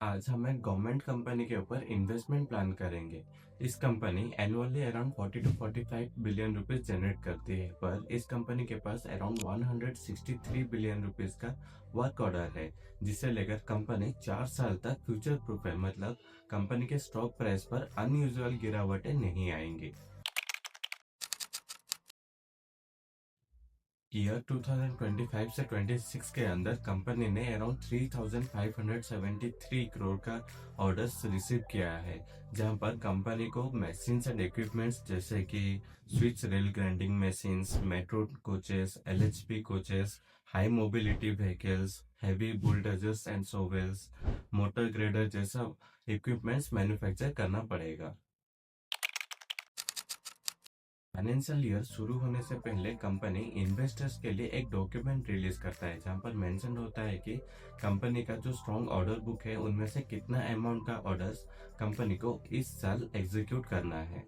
आज हम एक गवर्नमेंट कंपनी के ऊपर इन्वेस्टमेंट प्लान करेंगे। इस company annually around 40 to 45 billion rupees जनरेट करती है, पर इस कंपनी के पास अराउंड 163 बिलियन रुपीस का वर्क ऑर्डर है, जिसे लेकर कंपनी 4 साल तक फ्यूचर प्रूफ है। मतलब कंपनी के स्टॉक प्राइस पर अनयूजुअल गिरावटें नहीं आएंगी। ईयर 2025 से 26 के अंदर कंपनी ने अराउंड 3,573 करोड़ का ऑर्डर्स रिसीव किया है, जहां पर कंपनी को मशीन्स एंड इक्विपमेंट्स जैसे कि switch rail grinding machines, metro coaches, LHP coaches, high mobility vehicles, heavy bulldozers and shovels, motor grader जैसा इक्विपमेंट्स मैन्युफैक्चर करना पड़ेगा। फाइनेंशियल ईयर शुरू होने से पहले कंपनी इन्वेस्टर्स के लिए एक डॉक्यूमेंट रिलीज करता है, जहां पर मेंशन होता है कि कंपनी का जो स्ट्रॉन्ग ऑर्डर बुक है उनमें से कितना अमाउंट का ऑर्डर्स कंपनी को इस साल एग्जीक्यूट करना है।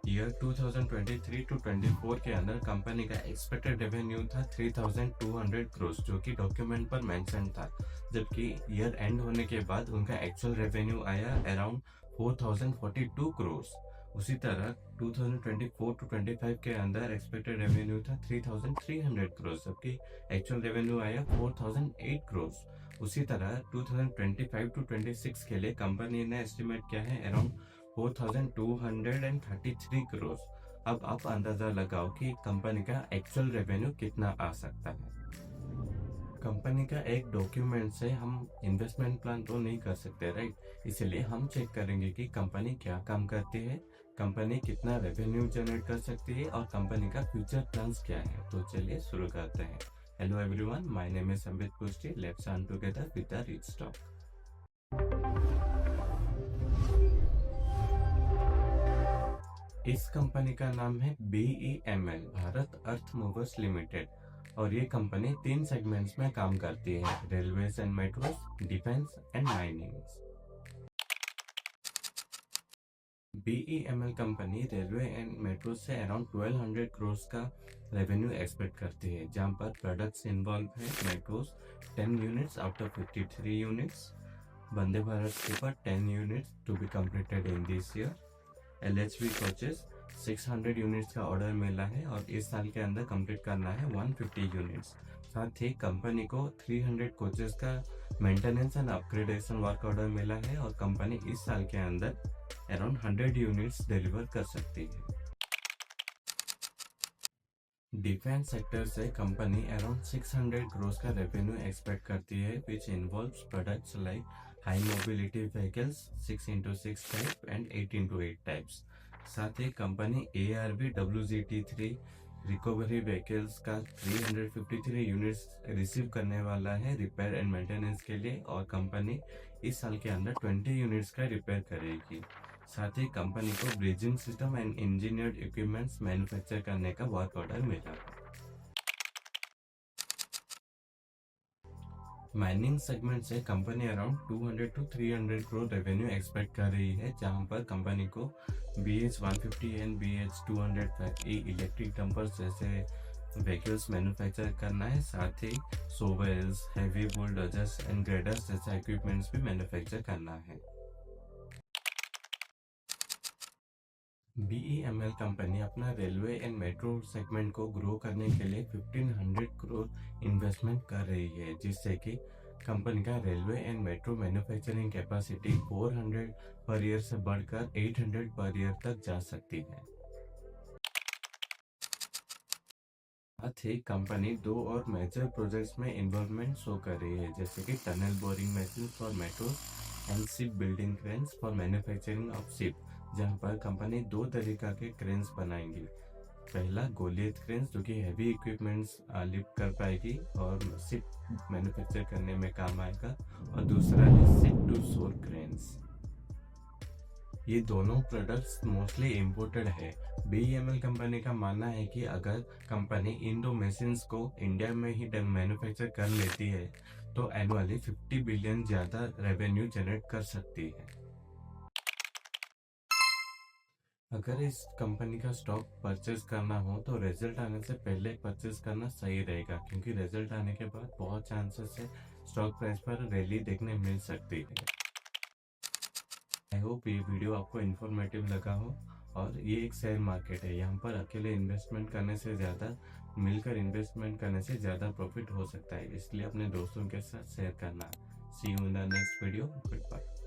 ईयर 2023 टू 24 के अंदर कंपनी का एक्सपेक्टेड रेवेन्यू था 3,200 करोड़, जो कि डॉक्यूमेंट पर मेंशन था, जबकि ईयर एंड होने के बाद उनका एक्चुअल रेवेन्यू आया अराउंड 4,042 करोड़। उसी तरह 2024 टू 25 के अंदर एक्सपेक्टेड रेवेन्यू था 3,300 करोड़, जबकि एक्चुअल रेवेन्यू आया 4,008 करोड़। उसी तरह 2025 टू 26 के लिए कंपनी ने एस्टिमेट किया है अराउंड 4,233 करोड़। अब आप अंदाजा लगाओ कि कंपनी का एक्चुअल रेवेन्यू कितना आ सकता है। कंपनी का एक डॉक्यूमेंट से हम इन्वेस्टमेंट प्लान तो नहीं कर सकते, राइट? इसलिए हम चेक करेंगे कि कंपनी क्या काम करती है, कंपनी कितना रेवेन्यू जनरेट कर सकती है और कंपनी का फ्यूचर प्लान्स क्या है। तो चलिए शुरू करते हैं। Hello everyone, my name is Sambit Kushti. Let's earn together with the rich stock. इस कंपनी का नाम है BEML, Bharat earth movers limited, और ये कंपनी 3 सेगमेंट्स में काम करती है: railways and metros, defence and mining. BEML कंपनी रेलवे एंड मेट्रो से अराउंड 1200 करोड़ का रेवेन्यू एक्सपेक्ट करती है, जहां पर प्रोडक्ट्स इन्वॉल्व है: metros 10 units out of 53 units, Vande Bharat super 10 units to be completed in this year, LHV coaches 600 units का order मिला है और इस साल के अंदर कंप्लीट करना है 150 यूनिट्स। साथ ही कंपनी को 300 कोचेस का maintenance and upgradation work order मिला है और कंपनी इस साल के अंदर अराउंड 100 यूनिट्स डिलीवर कर सकती है। डिफेंस सेक्टर से कंपनी अराउंड 600 करोड़ का रेवेन्यू एक्सपेक्ट करती है, which involves products like high mobility vehicles 6x6 type and 8x8 types. साथ ही कंपनी ARV WZT3 रिकवरी व्हीकल्स का 353 यूनिट्स रिसीव करने वाला है रिपेयर एंड मेंटेनेंस के लिए, और कंपनी इस साल के अंदर 20 यूनिट्स का रिपेयर करेगी। साथ ही कंपनी को bridging system and engineered equipments manufacture करने का वर्क ऑर्डर मिला। माइनिंग सेगमेंट से company around 200 to 300 crore revenue expect कर रही है, जहां पर कंपनी को BH150 and BH200 electric dumpers जैसे व्हीकल्स मैन्युफैक्चर करना है। साथ ही shovels, heavy bulldozers and graders जैसा इक्विपमेंट्स भी मैन्युफैक्चर करना है। BEML कंपनी अपना रेलवे एंड मेट्रो सेगमेंट को ग्रो करने के लिए 1500 करोड़ इन्वेस्टमेंट कर रही है, जिससे कि कंपनी का railway and metro manufacturing capacity 400 per year से बढ़कर 800 पर ईयर तक जा सकती है। साथ ही कंपनी 2 और मेजर प्रोजेक्ट्स में इन्वॉल्वमेंट शो कर रही है, जैसे कि tunnel boring machine for metro and ship building cranes for manufacturing of ship, जहां पर कंपनी 2 तरीका के क्रेन्स बनाएंगी। पहला गोलियत क्रेन्स, जो कि हैवी इक्विपमेंट्स लिफ्ट कर पाएगी और शिप मैन्युफैक्चर करने में काम आएगा, और दूसरा है शिप टू शोर क्रेन्स। ये दोनों प्रोडक्ट्स मोस्टली इम्पोर्टेड है। BEML कंपनी का मानना है कि अगर कंपनी इन 2 मशीन्स को इंडिया में ही मैन्युफैक्चर कर लेती है तो एनुअली 50 बिलियन ज़्यादा रेवेन्यू जनरेट कर सकती है। अगर इस कंपनी का स्टॉक परचेज करना हो तो रिजल्ट आने से पहले परचेज करना सही रहेगा, क्योंकि रिजल्ट आने के बाद बहुत चांसेस है स्टॉक प्राइस पर रैली देखने मिल सकती है। आई होप ये वीडियो आपको इन्फॉर्मेटिव लगा हो। और ये एक शेयर मार्केट है, यहाँ पर अकेले इन्वेस्टमेंट करने से ज़्यादा मिलकर इन्वेस्टमेंट करने से ज़्यादा प्रॉफिट हो सकता है, इसलिए अपने दोस्तों के साथ शेयर करना। See you in the next video. Good bye.